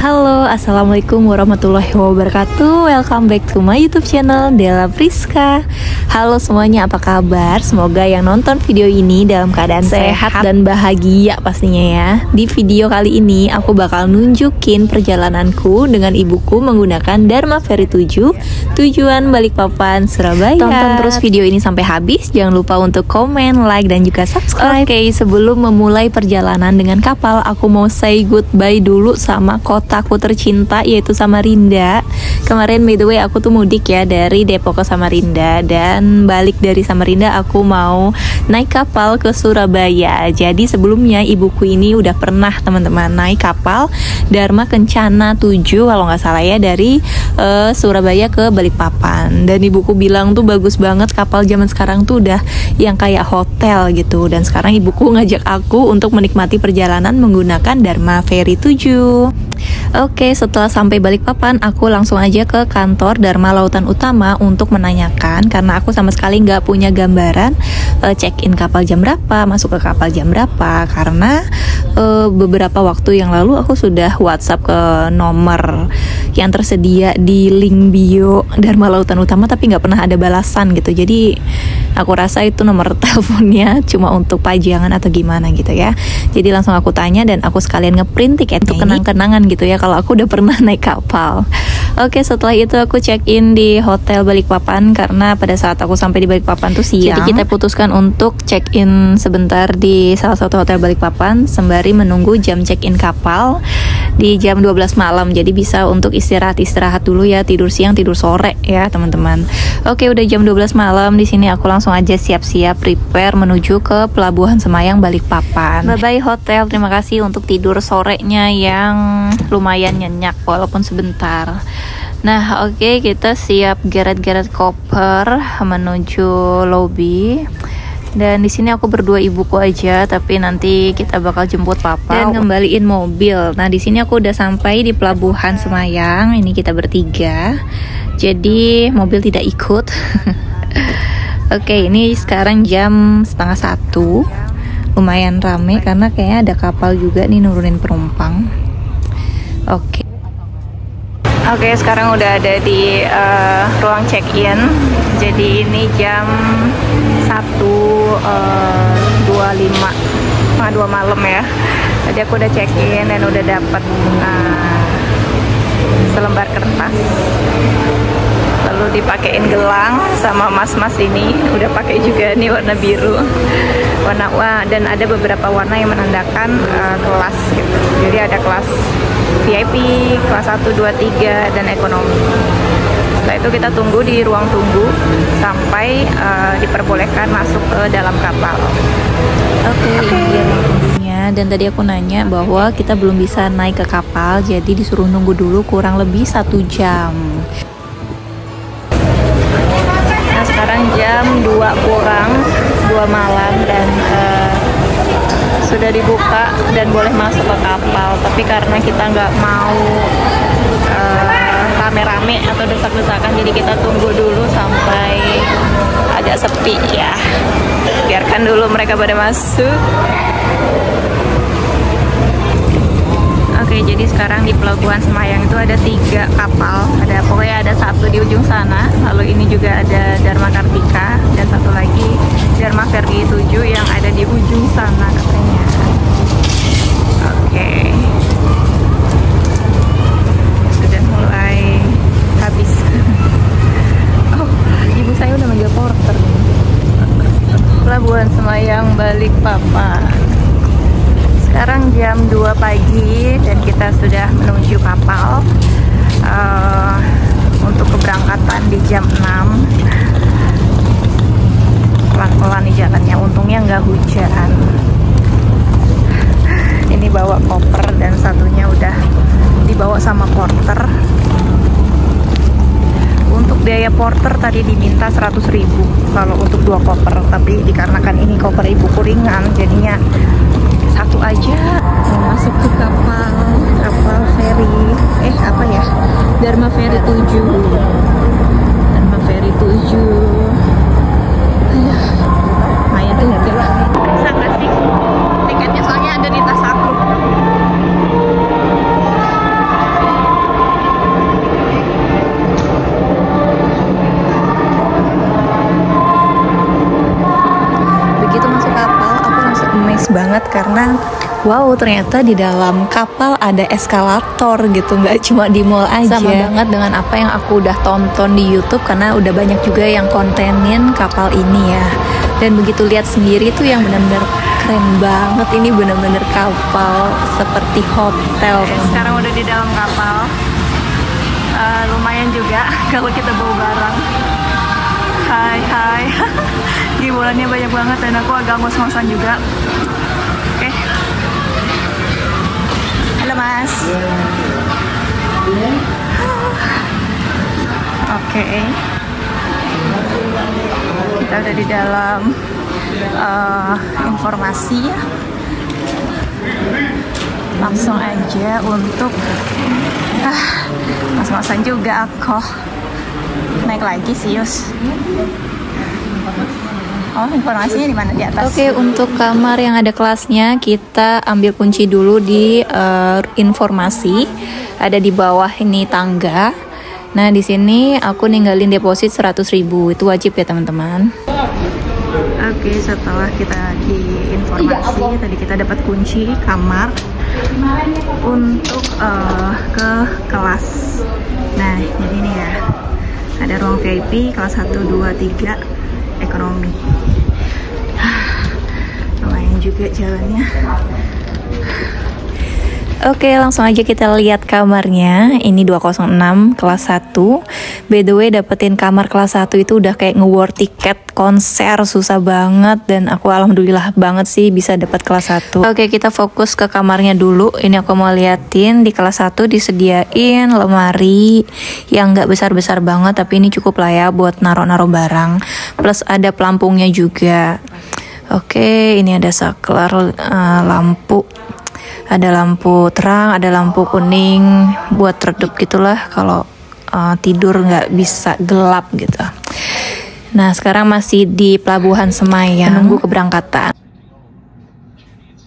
Halo, assalamualaikum warahmatullahi wabarakatuh. Welcome back to my YouTube channel Della Priska. Halo semuanya, apa kabar? Semoga yang nonton video ini dalam keadaan sehat dan bahagia pastinya ya. Di video kali ini aku bakal nunjukin perjalananku dengan ibuku menggunakan Dharma Ferry 7 tujuan Balikpapan, Surabaya. Tonton terus video ini sampai habis. Jangan lupa untuk komen, like, dan juga subscribe. Oke, sebelum memulai perjalanan dengan kapal, aku mau say goodbye dulu sama kotaku tercinta, yaitu Samarinda. Kemarin by the way aku tuh mudik ya dari Depok ke Samarinda, dan balik dari Samarinda aku mau naik kapal ke Surabaya. Jadi sebelumnya ibuku ini udah pernah teman-teman naik kapal Dharma Kencana 7 kalau nggak salah ya, dari Surabaya ke Balikpapan. Dan ibuku bilang tuh bagus banget, kapal zaman sekarang tuh udah yang kayak hotel gitu. Dan sekarang ibuku ngajak aku untuk menikmati perjalanan menggunakan Dharma Ferry 7. Oke, setelah sampai Balikpapan, aku langsung aja ke kantor Dharma Lautan Utama untuk menanyakan, karena aku sama sekali nggak punya gambaran check-in kapal jam berapa, masuk ke kapal jam berapa. Karena beberapa waktu yang lalu aku sudah WhatsApp ke nomor yang tersedia di link bio Dharma Lautan Utama, tapi nggak pernah ada balasan gitu. Jadi aku rasa itu nomor teleponnya cuma untuk pajangan atau gimana gitu ya. Jadi langsung aku tanya, dan aku sekalian ngeprint tiket untuk kenang-kenangan gitu ya kalau aku udah pernah naik kapal. Oke, setelah itu aku check-in di Hotel Balikpapan, karena pada saat aku sampai di Balikpapan tuh siang. Jadi kita putuskan untuk check-in sebentar di salah satu hotel Balikpapan sembari menunggu jam check-in kapal di jam 12 malam. Jadi bisa untuk istirahat dulu ya, tidur siang, tidur sore ya teman-teman. Oke, udah jam 12 malam di sini, aku langsung aja siap-siap prepare menuju ke Pelabuhan Semayang Balikpapan. Bye-bye hotel, terima kasih untuk tidur sorenya yang lumayan nyenyak walaupun sebentar. Nah, oke, kita siap geret-geret koper menuju lobby. Dan di sini aku berdua ibuku aja, tapi nanti kita bakal jemput papa dan ngembaliin mobil. Nah, di sini aku udah sampai di Pelabuhan Semayang. Ini kita bertiga. Jadi mobil tidak ikut. Oke, ini sekarang jam 12:30. Lumayan rame karena kayaknya ada kapal juga nih nurunin penumpang. Oke, sekarang udah ada di ruang check-in. Jadi ini jam 1.25 malam ya. Tadi aku udah check-in dan udah dapet selembar kertas. Lalu dipakein gelang sama mas-mas ini, udah pakai juga nih warna biru, dan ada beberapa warna yang menandakan kelas gitu. Jadi ada kelas VIP, kelas 1, 2, 3, dan ekonomi. Setelah itu kita tunggu di ruang tunggu sampai diperbolehkan masuk ke dalam kapal. Oke, ini dia ruang tunggunya. Dan tadi aku nanya bahwa kita belum bisa naik ke kapal, jadi disuruh nunggu dulu kurang lebih 1 jam. Nah, sekarang jam 2 malam dan sudah dibuka dan boleh masuk ke kapal. Tapi karena kita nggak mau rame-rame atau desak-desakan, jadi kita tunggu dulu sampai agak sepi ya. Biarkan dulu mereka pada masuk. Oke, jadi sekarang di Pelabuhan Semayang itu ada 3 kapal. Pokoknya ada satu di ujung sana, lalu ini juga ada Dharma Kartika, dan satu lagi Dharma Ferry 7 yang ada di ujung sana katanya. Oke, sudah mulai habis. Oh, ibu saya udah manggil porter. Pelabuhan Semayang Balikpapan. Sekarang jam 2 pagi dan kita sudah menuju kapal untuk keberangkatan di jam 6. Pelan-pelan nih jalannya, untungnya nggak hujan. Ini bawa koper dan satunya udah dibawa sama porter. Untuk biaya porter tadi diminta 100.000 kalau untuk 2 koper, tapi dikarenakan ini koper ibuku ringan, jadinya satu aja. Masuk ke kapal ferry, Dharma Ferry 7. Dharma Ferry 7. Lumayan tuh ya, bisa nggak sih tiketnya, soalnya ada di tas aku. karena wow, ternyata di dalam kapal ada eskalator gitu, nggak cuma di mall aja. Sama banget dengan apa yang aku udah tonton di YouTube, karena udah banyak juga yang kontenin kapal ini ya. Dan begitu lihat sendiri tuh yang benar-benar keren banget. Ini benar-benar kapal seperti hotel. Sekarang udah di dalam kapal. Lumayan juga kalau kita bawa barang. Hai. Gibulannya banyak banget dan aku agak ngos-ngosan juga. Oke. Halo Mas. Oke. Kita udah di dalam informasi ya. Langsung aja untuk mas-masan juga aku. Naik lagi sih Yus. Oh, informasinya di mana? Di atas. Oke, untuk kamar yang ada kelasnya kita ambil kunci dulu di informasi. Ada di bawah ini tangga. Nah, di sini aku ninggalin deposit 100.000. Itu wajib ya, teman-teman. Oke, setelah kita di informasi, tadi kita dapat kunci kamar untuk ke kelas. Nah, jadi ini ya. Ada ruang VIP kelas 1, 2, 3 ekonomi. Lumayan juga jalannya. Oke, langsung aja kita lihat kamarnya. Ini 206 kelas 1. By the way, dapetin kamar kelas 1 itu udah kayak nge-war tiket konser, susah banget. Dan aku alhamdulillah banget sih bisa dapat kelas 1. Oke, kita fokus ke kamarnya dulu. Ini aku mau liatin di kelas 1 disediain lemari yang nggak besar-besar banget, tapi ini cukup lah ya buat naruh-naruh barang. Plus ada pelampungnya juga. Oke, ini ada saklar lampu. Ada lampu terang, ada lampu kuning buat redup gitulah kalau tidur nggak bisa gelap gitu. Nah, sekarang masih di Pelabuhan Semayang, menunggu keberangkatan.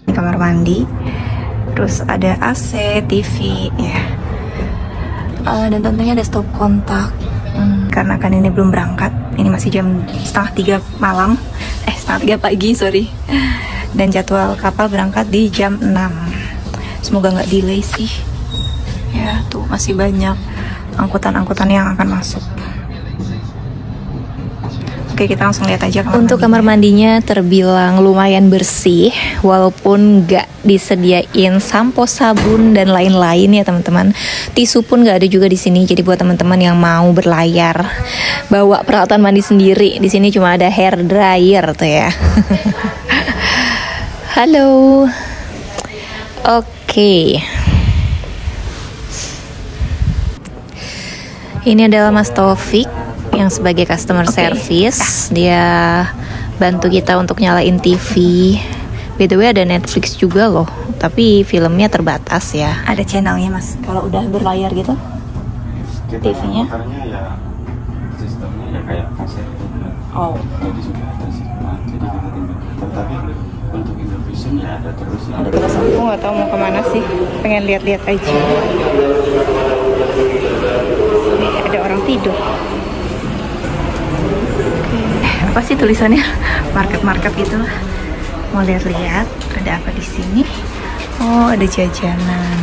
Ini kamar mandi, terus ada AC, TV ya, dan tentunya ada stop kontak. Karena kan ini belum berangkat, ini masih jam 2:30 malam, 2:30 pagi sorry. Dan jadwal kapal berangkat di jam 6. Semoga nggak delay sih. Ya, tuh masih banyak angkutan-angkutan yang akan masuk. Oke, kita langsung lihat aja kamar Untuk kamar mandinya terbilang lumayan bersih, walaupun nggak disediain sampo, sabun, dan lain-lain ya teman-teman. Tisu pun nggak ada juga di sini. Jadi buat teman-teman yang mau berlayar, bawa peralatan mandi sendiri. Di sini cuma ada hair dryer tuh ya. Halo. Oke. Ini adalah Mas Taufik yang sebagai customer service. Dia bantu kita untuk nyalain TV. By the way ada Netflix juga loh, tapi filmnya terbatas ya. Ada channelnya Mas, kalau udah berlayar gitu TV-nya? Ya, sistemnya ya kayak kaset itu. Oh. Jadi sudah ada sih. Jadi kita tinggal. Tapi untuk Indovision ya ada terus. Ada terus. Aku nggak tahu mau kemana sih. Pengen lihat-lihat aja. Nih, ada orang tidur. Apa sih tulisannya? Market gitu lah. Mau lihat-lihat ada apa di sini? Oh, ada jajanan.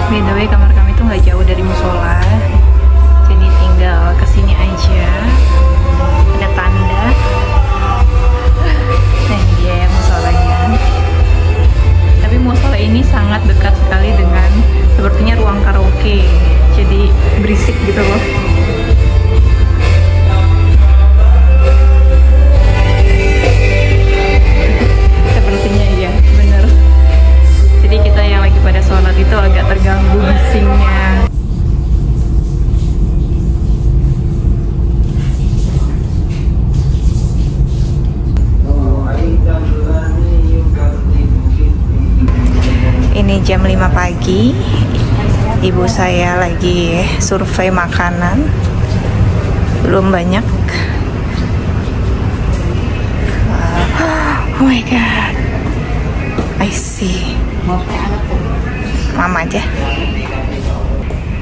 By the way, kamar kami tuh nggak jauh dari musola, jadi tinggal kesini aja. Ada tanda. Nah, ini dia yang musolanya. Tapi musola ini sangat dekat sekali dengan sepertinya ruang karaoke, jadi berisik gitu loh. Sepertinya iya, bener. Jadi kita yang lagi pada sholat itu agak terganggu bisingnya. Ini jam 5 pagi. Ibu saya lagi survei makanan. Belum banyak. Oh my god. I see. Mama aja.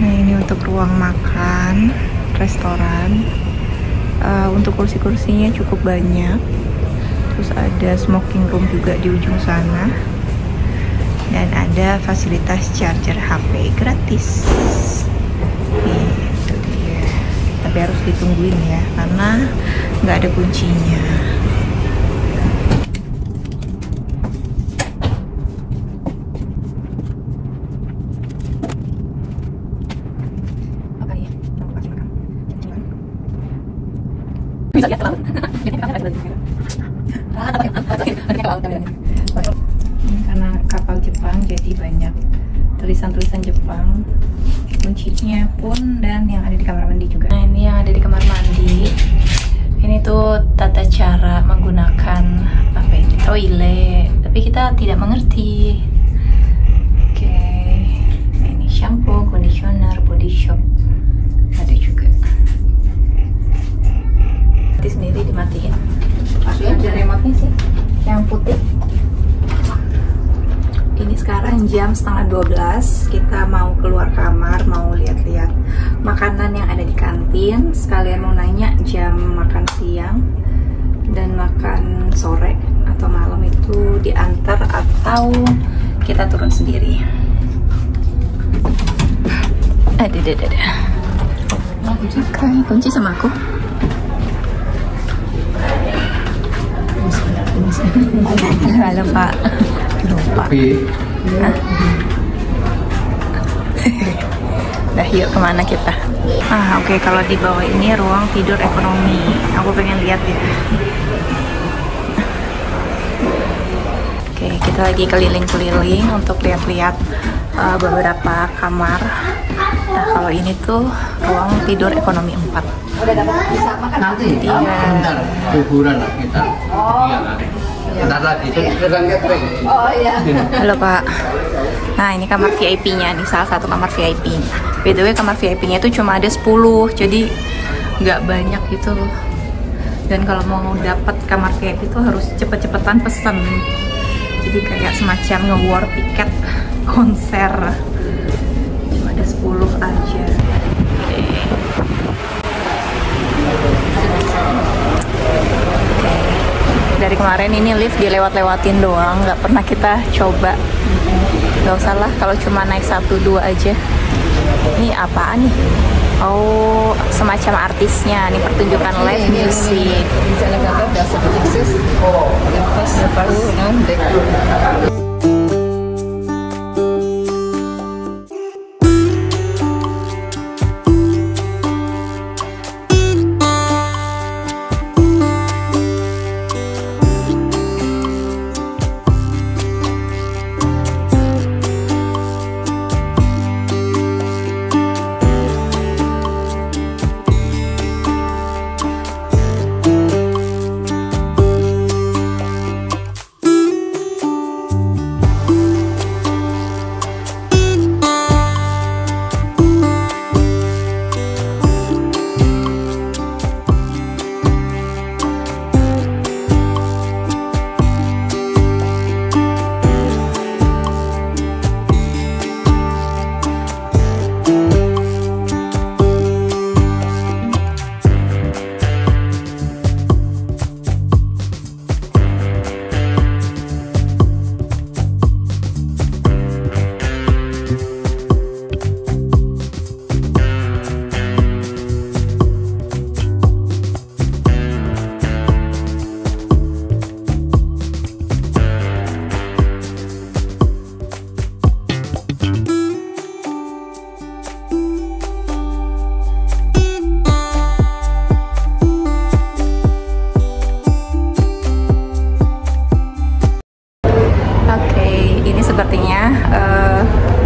Nah, ini untuk ruang makan restoran. Untuk kursi-kursinya cukup banyak. Terus ada smoking room juga di ujung sana. Dan ada fasilitas charger HP gratis. Itu dia. Tapi harus ditungguin ya, karena nggak ada kuncinya. Bisa lihat laut. Karena kapal Jepang jadi banyak tulisan-tulisan Jepang, kuncinya pun, dan yang ada di kamar mandi juga. Nah, ini yang ada di kamar mandi. Ini tuh tata cara menggunakan apa ini, toilet, tapi kita tidak mengerti. Oke, nah, ini shampoo, conditioner, body shop ada juga. Ini sendiri dimatiin. Ada remote-nya sih, yang putih. Ini sekarang jam 11:30. Kita mau keluar kamar, mau lihat-lihat makanan yang ada di kantin. Sekalian mau nanya jam makan siang dan makan sore atau malam itu diantar atau kita turun sendiri. Ada. Oke, kunci sama aku. Halo Pak. Lupa. Dah, yuk kemana kita? Oke, kalau di bawah ini ruang tidur ekonomi. Aku pengen lihat ya. Oke, kita lagi keliling-keliling untuk lihat-lihat beberapa kamar. Nah, kalau ini tuh ruang tidur ekonomi 4. Udah dapat bisa makan Nanti bentar kuburan lah kita. Iya kan. Bentar lagi sedang catering. Oh iya. Halo Pak. Nah, ini kamar VIP-nya nih, salah satu kamar VIP. By the way, kamar VIP-nya itu cuma ada 10, jadi nggak banyak gitu loh. Dan kalau mau dapat kamar VIP itu harus cepet-cepetan pesen. Jadi kayak semacam nge-war tiket konser. Cuma ada 10 aja. Dari kemarin ini lift dilewat-lewatin doang, nggak pernah kita coba. Gak usah lah, kalau cuma naik 1-2 aja. Ini apaan nih? Oh, semacam artisnya. Ini pertunjukan live music. Di sana gambar dasar eksis. Oh, lepas.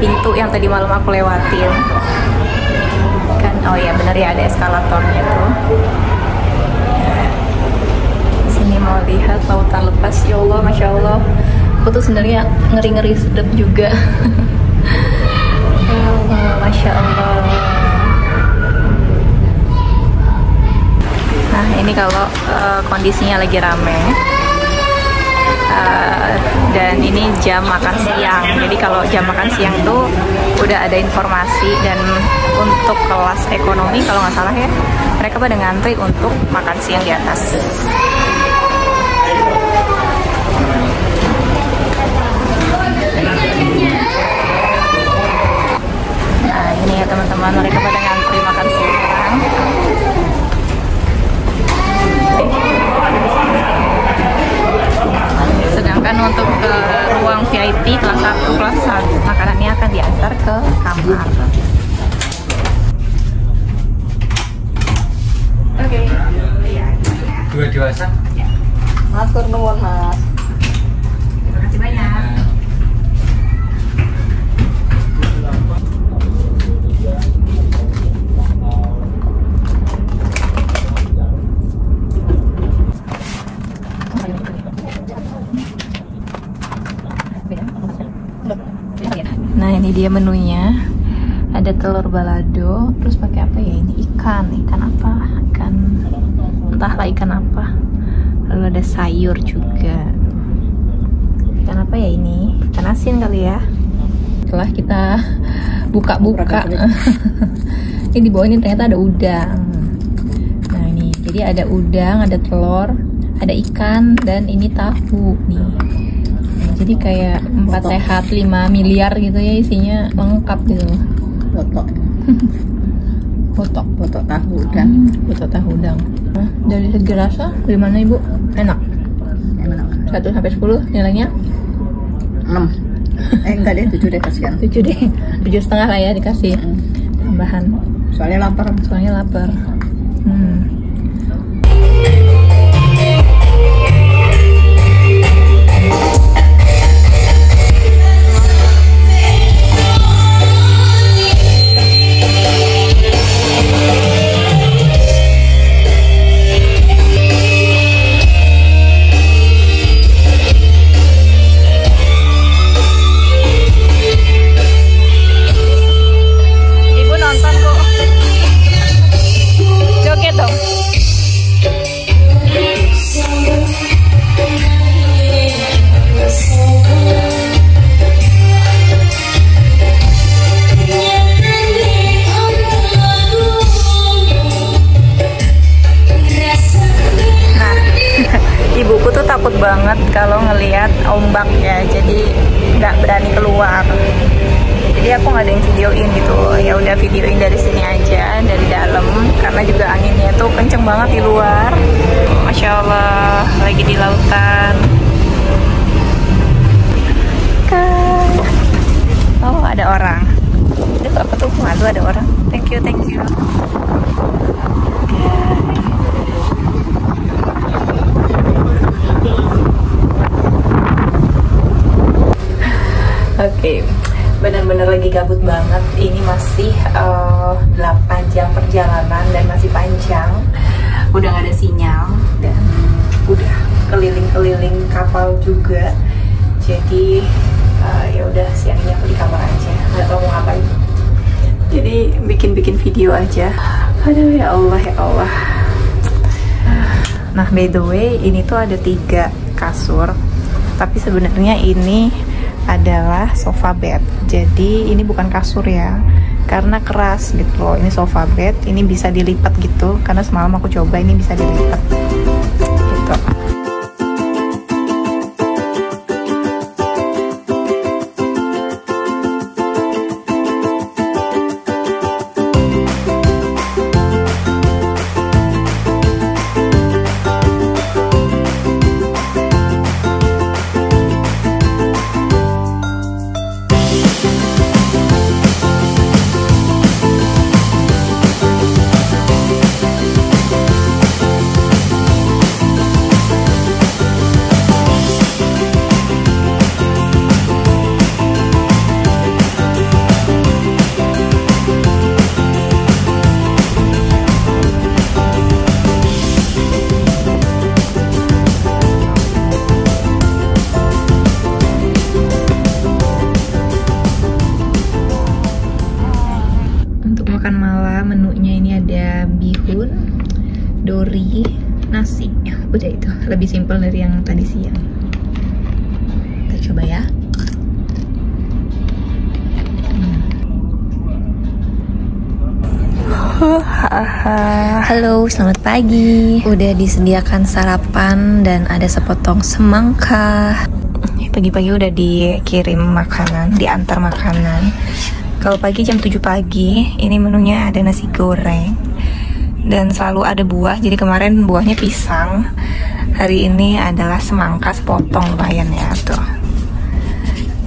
pintu yang tadi malam aku lewatin kan. Oh ya bener ya, ada eskalatornya tuh. Sini mau lihat lautan lepas. Ya Allah, masya Allah, aku tuh sebenarnya ngeri-ngeri sedap juga. Ya Allah, masya Allah. Nah ini kalau kondisinya lagi rame. Dan ini jam makan siang, jadi kalau jam makan siang tuh udah ada informasi. Dan untuk kelas ekonomi kalau nggak salah ya, mereka pada ngantri untuk makan siang di atas. akan diantar ke kamar. Oke. Dua dewasa. Matur nuwun, Mas. Terima kasih banyak. Nah, ini dia menunya. Ada telur balado, terus pakai apa ya ini? Ikan apa? Entahlah ikan apa. Lalu ada sayur juga. Ikan apa ya ini? Ikan asin kali ya. Setelah kita buka-buka, ini di bawah ini ternyata ada udang. Nah ini, jadi ada udang, ada telur, ada ikan, dan ini tahu nih. Nah, jadi kayak 4 sehat 5 miliar gitu ya, isinya lengkap gitu. Botok tahu udang. Botok tahu udang. Nah, dari segi rasa gimana Ibu? Enak. 1 sampai 10 nilainya? 6. Enggak deh, 7 deh kasihan. 7 deh. 7,5 lah ya dikasih tambahan. Soalnya lapar. Ibuku tuh takut banget kalau ngelihat ombak ya, jadi nggak berani keluar. Jadi aku nggak ada yang videoin gitu. Ya udah videoin dari sini aja, dari dalam, karena juga anginnya tuh kenceng banget di luar. Masya Allah, lagi di lautan. Oh ada orang. Itu apa tuh? Aduh ada orang. Thank you. Oke, benar-benar lagi gabut banget. Ini masih 8 jam perjalanan dan masih panjang. Udah gak ada sinyal dan udah keliling-keliling kapal juga. Jadi ya udah siangnya aku di kamar aja, nggak tahu mau ngapain. Jadi bikin video aja. Aduh ya Allah. Nah by the way, ini tuh ada 3 kasur. Tapi sebenarnya ini adalah sofa bed. Jadi ini bukan kasur ya, karena keras gitu loh. Ini sofa bed, ini bisa dilipat gitu. Karena semalam aku coba, ini bisa dilipat gitu. Makan malam menunya ini ada bihun, dori, nasi. Ya, udah itu. Lebih simpel dari yang tadi siang. Kita coba ya. Halo, selamat pagi. Udah disediakan sarapan dan ada sepotong semangka. Pagi-pagi udah dikirim makanan, diantar makanan. Kalau pagi jam 7 pagi, ini menunya ada nasi goreng dan selalu ada buah. Jadi kemarin buahnya pisang, hari ini adalah semangka sepotong, lumayan ya tuh.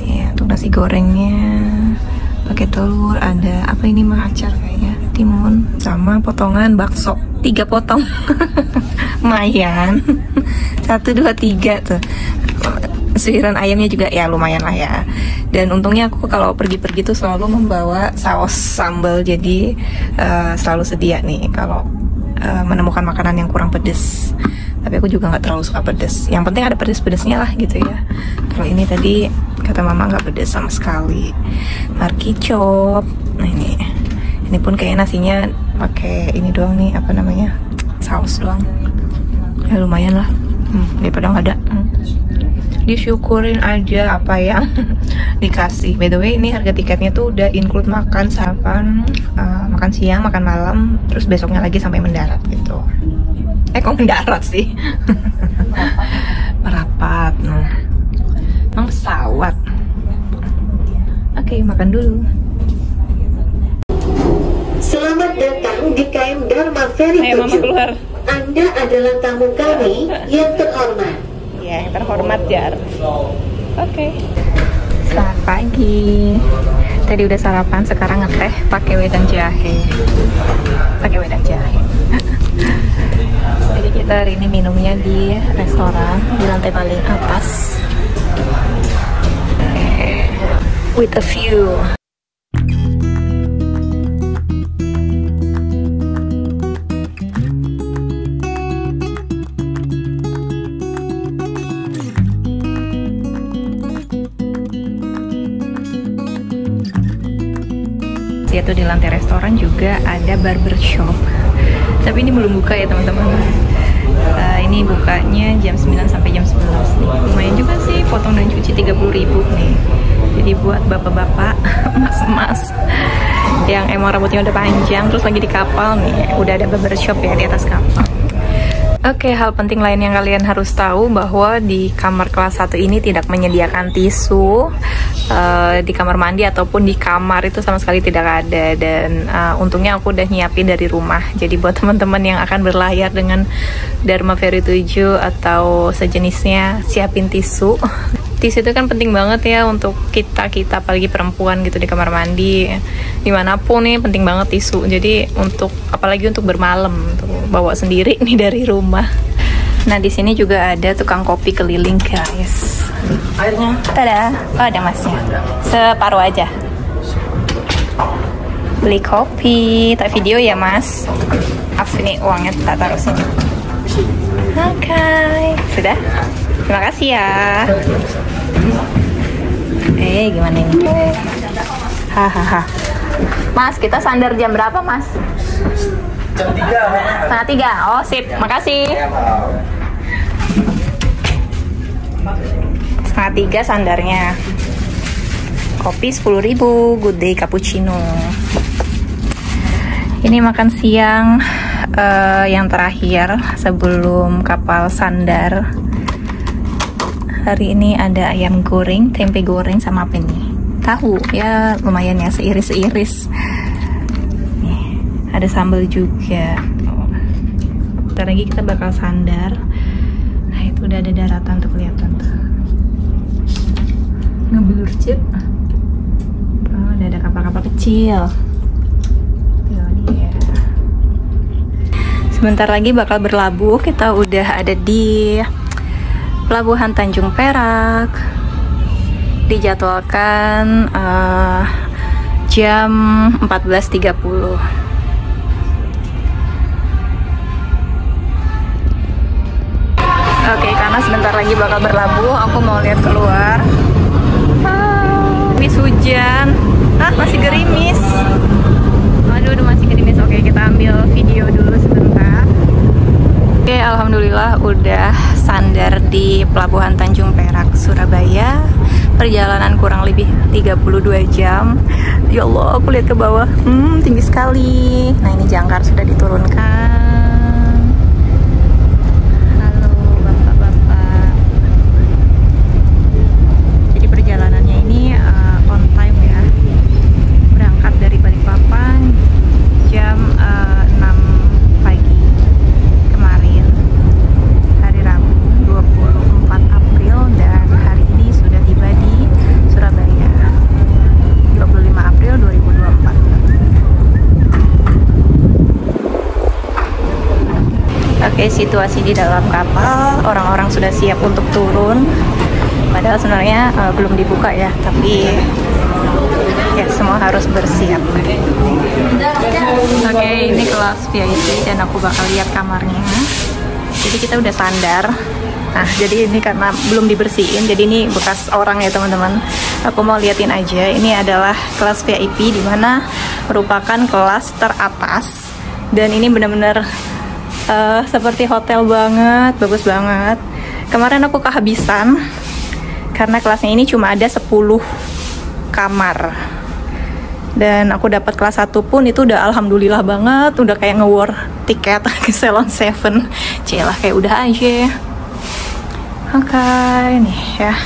Ya, untuk nasi gorengnya pakai telur, ada apa ini mah acar kayaknya, timun, sama potongan bakso. 3 potong. Lumayan. 1, 2, 3 tuh. Suiran ayamnya juga ya lumayan lah ya. Dan untungnya aku kalau pergi-pergi tuh selalu membawa saus sambal, jadi selalu sedia nih kalau menemukan makanan yang kurang pedes. Tapi aku juga nggak terlalu suka pedes. Yang penting ada pedes-pedesnya lah gitu ya. Kalau ini tadi kata mama nggak pedes sama sekali. Markicop. Nah ini pun kayak nasinya pakai ini doang nih, apa namanya, saus doang. Ya lumayan lah, daripada nggak ada. Disyukurin aja apa yang dikasih. By the way, ini harga tiketnya tuh udah include makan sarapan, makan siang, makan malam, terus besoknya lagi sampai mendarat gitu. Kok mendarat sih? Merapat. Emang pesawat. Oke, makan dulu. Selamat datang di KM Dharma Ferry 7. Anda adalah tamu kami yang terhormat. Ya, yang terhormat, Jar. Oke. Selamat pagi. Tadi udah sarapan, sekarang ngeteh pakai wedang jahe. Pakai wedang jahe. Jadi kita hari ini minumnya di restoran di lantai paling atas. With a view. Yaitu di lantai restoran juga ada barbershop, tapi ini belum buka ya teman-teman. Ini bukanya jam 9 sampai jam 11 nih. Lumayan juga sih, potong dan cuci 30.000 nih. Jadi buat bapak-bapak, mas-mas yang emang rambutnya udah panjang terus lagi di kapal nih, udah ada barbershop ya di atas kapal. Oke, hal penting lain yang kalian harus tahu bahwa di kamar kelas 1 ini tidak menyediakan tisu. Di kamar mandi ataupun di kamar itu sama sekali tidak ada. Dan untungnya aku udah nyiapin dari rumah. Jadi buat teman-teman yang akan berlayar dengan Dharma Ferry 7 atau sejenisnya, siapin tisu. Tisu itu kan penting banget ya untuk kita apalagi perempuan gitu di kamar mandi. Dimanapun nih penting banget tisu. Jadi apalagi untuk bermalam, untuk bawa sendiri nih dari rumah. Nah, di sini juga ada tukang kopi keliling, guys. Airnya? Tada. Oh, ada masnya. Separuh aja. Beli kopi. Tak video ya, Mas? Ini uangnya tak taruh sini. Oke. Sudah? Terima kasih ya. Gimana ini? Hahaha. Mas, kita sandar jam berapa, Mas? Jam 3. Setengah 3. Oh, sip. Makasih. Setengah 3 sandarnya. Kopi 10.000. Good day cappuccino. Ini makan siang yang terakhir sebelum kapal sandar. Hari ini ada ayam goreng, tempe goreng, sama apa ini? Tahu. Ya lumayan ya, seiris-seiris. Ada sambal juga. Bentar lagi kita bakal sandar. Nah, itu udah ada daratan tuh, kelihatan tuh. Ngebelur cip. Oh, udah ada kapal-kapal kecil. Tuh dia. Sebentar lagi bakal berlabuh. Kita udah ada di Pelabuhan Tanjung Perak. Dijadwalkan jam 14.30. Oke, karena sebentar lagi bakal berlabuh, aku mau lihat keluar. Habis hujan. Masih gerimis. Aduh, masih gerimis. Oke, kita ambil video dulu sebentar. Oke, alhamdulillah udah sandar di Pelabuhan Tanjung Perak, Surabaya. Perjalanan kurang lebih 32 jam. Ya Allah, aku lihat ke bawah. Tinggi sekali. Nah, ini jangkar sudah diturunkan. Oke, situasi di dalam kapal, orang-orang sudah siap untuk turun. Padahal sebenarnya belum dibuka ya, tapi ya semua harus bersiap. Oke, ini kelas VIP dan aku bakal lihat kamarnya. Jadi kita udah sandar. Nah, jadi ini karena belum dibersihin, jadi ini bekas orang ya teman-teman. Aku mau liatin aja. Ini adalah kelas VIP, dimana merupakan kelas teratas. Dan ini benar-benar seperti hotel banget, bagus banget. Kemarin aku kehabisan karena kelasnya ini cuma ada 10 kamar. Dan aku dapat kelas 1 pun itu udah alhamdulillah banget, udah kayak nge-war tiket ke Salon 7. Celah kayak udah aja. Oke, nih ya.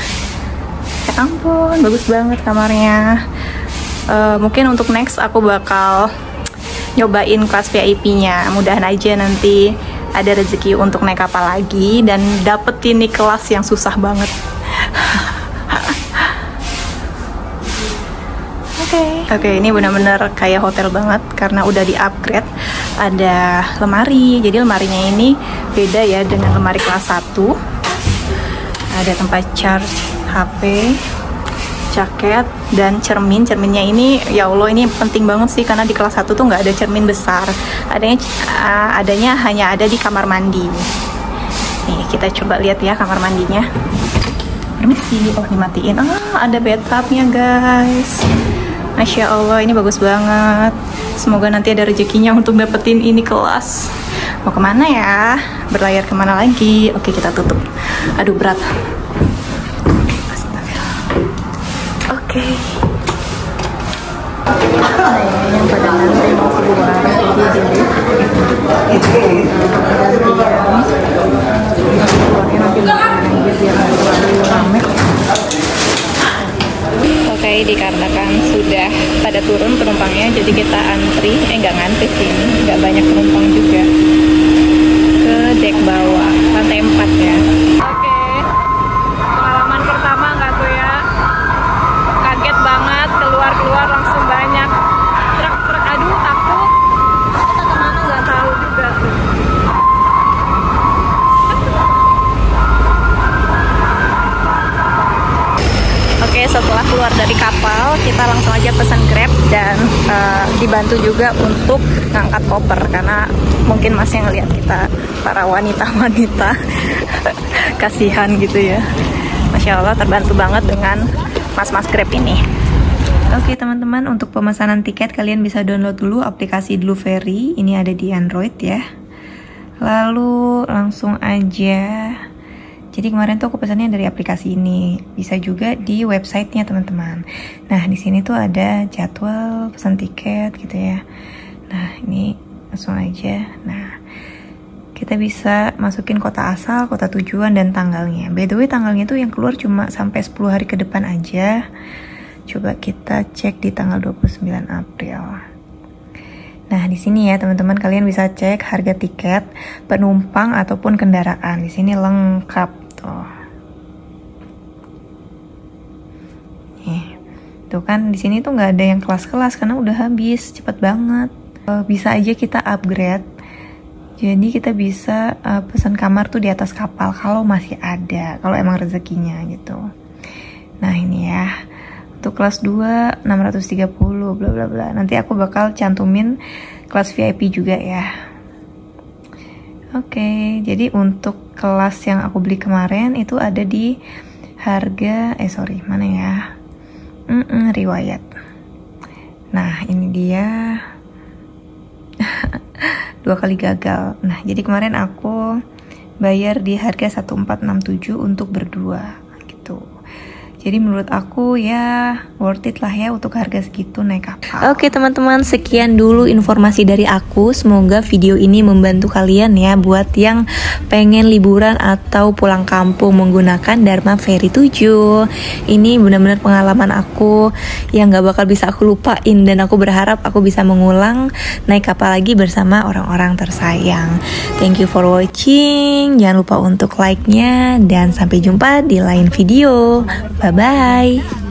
Ya ampun, bagus banget kamarnya. Mungkin untuk next aku bakal nyobain kelas VIP-nya. Mudahan aja nanti ada rezeki untuk naik kapal lagi dan dapetin nih kelas yang susah banget. Oke, ini benar-benar kayak hotel banget karena udah di-upgrade. Ada lemari, jadi lemarinya ini beda ya dengan lemari kelas 1. Ada tempat charge HP, jaket, dan cermin. Cerminnya ini, ya Allah, ini penting banget sih karena di kelas 1 tuh nggak ada cermin besar. Adanya hanya ada di kamar mandi. Nih, kita coba lihat ya kamar mandinya. Permisi, oh dimatiin. Ada bathtubnya guys. Masya Allah, ini bagus banget. Semoga nanti ada rezekinya untuk dapetin ini kelas. Mau kemana ya? Berlayar kemana lagi? Oke, kita tutup. Aduh, berat. Oke. Yang pada nanti mau keluar Oke, dikarenakan sudah pada turun penumpangnya, jadi kita antri, nggak ngantri sih, nggak banyak penumpang juga, ke dek bawah, lantai 4 ya. Oke, pengalaman pertama nggak tuh ya, kaget banget, keluar langsung banyak truk, aduh takut, kita kemana nggak tahu juga. Oke, setelah keluar dari kapal, kita langsung aja pesan Grab dan dibantu juga untuk ngangkat koper karena mungkin masih ngeliat kita para wanita-wanita kasihan gitu ya. Masya Allah, terbantu banget dengan mas-mas Grab ini. Oke teman-teman, untuk pemesanan tiket kalian bisa download dulu aplikasi Deliveroo. Ini ada di Android ya. Lalu langsung aja. Jadi kemarin tuh aku pesannya dari aplikasi ini, bisa juga di websitenya teman-teman. Nah di sini tuh ada jadwal pesan tiket gitu ya. Nah ini langsung aja. Nah kita bisa masukin kota asal, kota tujuan, dan tanggalnya. By the way tanggalnya tuh yang keluar cuma sampai 10 hari ke depan aja. Coba kita cek di tanggal 29 April. Nah, di sini ya teman-teman, kalian bisa cek harga tiket penumpang ataupun kendaraan. Di sini lengkap tuh. Tuh kan di sini tuh nggak ada yang kelas-kelas karena udah habis, cepet banget. Bisa aja kita upgrade. Jadi kita bisa pesan kamar tuh di atas kapal kalau masih ada, kalau emang rezekinya gitu. Nah, ini ya. Untuk kelas 2 630 bla bla bla. Nanti aku bakal cantumin kelas VIP juga ya. Oke, jadi untuk kelas yang aku beli kemarin itu ada di harga mana ya? Riwayat. Nah, ini dia. 2 kali gagal. Nah, jadi kemarin aku bayar di harga 1467 untuk berdua gitu. Jadi menurut aku ya worth it lah ya untuk harga segitu naik kapal. Oke teman-teman, sekian dulu informasi dari aku. Semoga video ini membantu kalian ya buat yang pengen liburan atau pulang kampung menggunakan Dharma Ferry 7. Ini benar-benar pengalaman aku yang gak bakal bisa aku lupain, dan aku berharap aku bisa mengulang naik kapal lagi bersama orang-orang tersayang. Thank you for watching. Jangan lupa untuk like-nya dan sampai jumpa di lain video. Bye-bye.